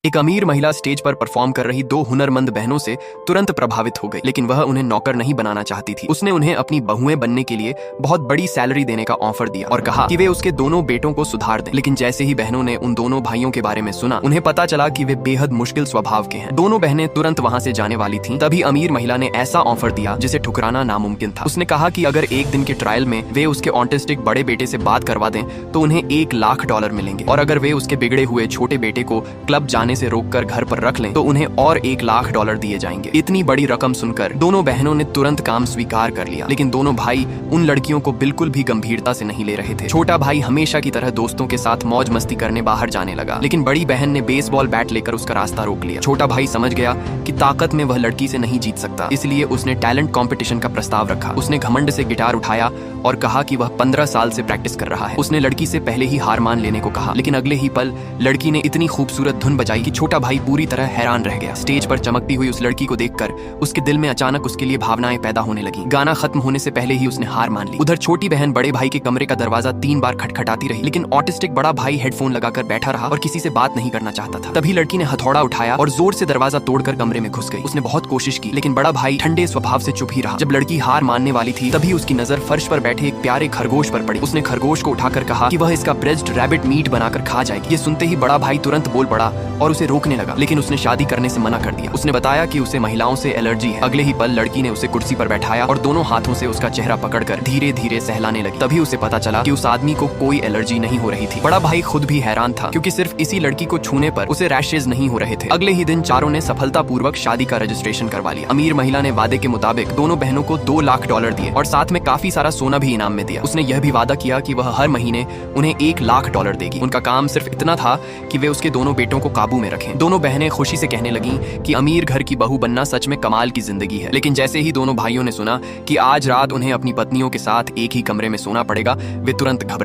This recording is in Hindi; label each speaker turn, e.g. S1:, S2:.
S1: एक अमीर महिला स्टेज पर परफॉर्म कर रही दो हुनरमंद बहनों से तुरंत प्रभावित हो गई, लेकिन वह उन्हें नौकर नहीं बनाना चाहती थी। उसने उन्हें अपनी बहुएं बनने के लिए बहुत बड़ी सैलरी देने का ऑफर दिया और कहा कि वे उसके दोनों बेटों को सुधार दें। लेकिन जैसे ही बहनों ने उन दोनों भाइयों के बारे में सुना, उन्हें पता चला कि वे बेहद मुश्किल स्वभाव के हैं। दोनों बहनें तुरंत वहां से जाने वाली थीं। तभी अमीर महिला ने ऐसा ऑफर दिया जिसे ठुकराना नामुमकिन था। उसने कहा कि अगर एक दिन के ट्रायल में वे उसके ऑटिस्टिक बड़े बेटे से बात करवा दें तो उन्हें $1,00,000 मिलेंगे, और अगर वे उसके बिगड़े हुए छोटे बेटे को क्लब जाने से रोककर घर पर रख लें तो उन्हें और $1,00,000 दिए जाएंगे। इतनी बड़ी रकम सुनकर दोनों बहनों ने तुरंत काम स्वीकार कर लिया, लेकिन दोनों भाई उन लड़कियों को बिल्कुल भी गंभीरता से नहीं ले रहे थे। छोटा भाई हमेशा की तरह दोस्तों के साथ मौज मस्ती करने बाहर जाने लगा, लेकिन बड़ी बहन ने बेसबॉल बैट लेकर उसका रास्ता रोक लिया। छोटा भाई समझ गया कि ताकत में वह लड़की से नहीं जीत सकता, इसलिए उसने टैलेंट कंपटीशन का प्रस्ताव रखा। उसने घमंड से गिटार उठाया और कहा कि वह 15 साल से प्रैक्टिस कर रहा है। उसने लड़की से पहले ही हार मान लेने को कहा, लेकिन अगले ही पल लड़की ने इतनी खूबसूरत धुन बजाई कि छोटा भाई पूरी तरह हैरान रह गया। स्टेज पर चमकती हुई उस लड़की को देखकर उसके दिल में अचानक उसके लिए भावनाएं पैदा होने लगी। गाना खत्म होने से पहले ही उसने हार मान ली। उधर छोटी बहन बड़े भाई के कमरे का दरवाजा 3 बार खटखटाती रही, लेकिन ऑटिस्टिक बड़ा भाई हेडफोन लगाकर बैठा रहा और किसी से बात नहीं करना चाहता था। तभी लड़की ने हथौड़ा उठाया और जोर से दरवाजा तोड़कर कमरे में घुस गई। उसने बहुत कोशिश की, लेकिन बड़ा भाई ठंडे स्वभाव से चुप ही रहा। जब लड़की हार मानने वाली थी तभी उसकी नजर फर्श पर बैठे एक प्यारे खरगोश पर पड़ी। उसने खरगोश को उठाकर कहा कि वह इसका ब्रेस्ट रैबिट मीट बनाकर खा जाएगी। ये सुनते ही बड़ा भाई तुरंत बोल पड़ा और उसे रोकने लगा, लेकिन उसने शादी करने से मना कर दिया। उसने बताया कि उसे महिलाओं से एलर्जी है। अगले ही पल लड़की ने उसे कुर्सी पर बैठाया और दोनों हाथों से उसका चेहरा पकड़कर धीरे धीरे सहलाने लगी। तभी उसे पता चला कि उस आदमी को कोई एलर्जी नहीं हो रही थी। बड़ा भाई खुद भी हैरान था, क्योंकि सिर्फ इसी लड़की को छूने पर उसे रैशेज नहीं हो रहे थे। अगले ही दिन चारों ने सफलतापूर्वक शादी का रजिस्ट्रेशन करवा लिया। अमीर महिला ने वादे के मुताबिक दोनों बहनों को $2,00,000 दिए और साथ में काफी सारा सोना भी इनाम में दिया। उसने यह भी वादा किया कि वह हर महीने उन्हें $1,00,000 देगी। उनका काम सिर्फ इतना था कि वे उसके दोनों बेटों को काबू में रखें। दोनों बहनें खुशी से कहने लगीं कि अमीर घर की बहू बनना सच में कमाल की जिंदगी है। लेकिन जैसे ही दोनों भाइयों ने सुना कि आज रात उन्हें अपनी पत्नियों के साथ एक ही कमरे में सोना पड़ेगा, वे तुरंत घबरा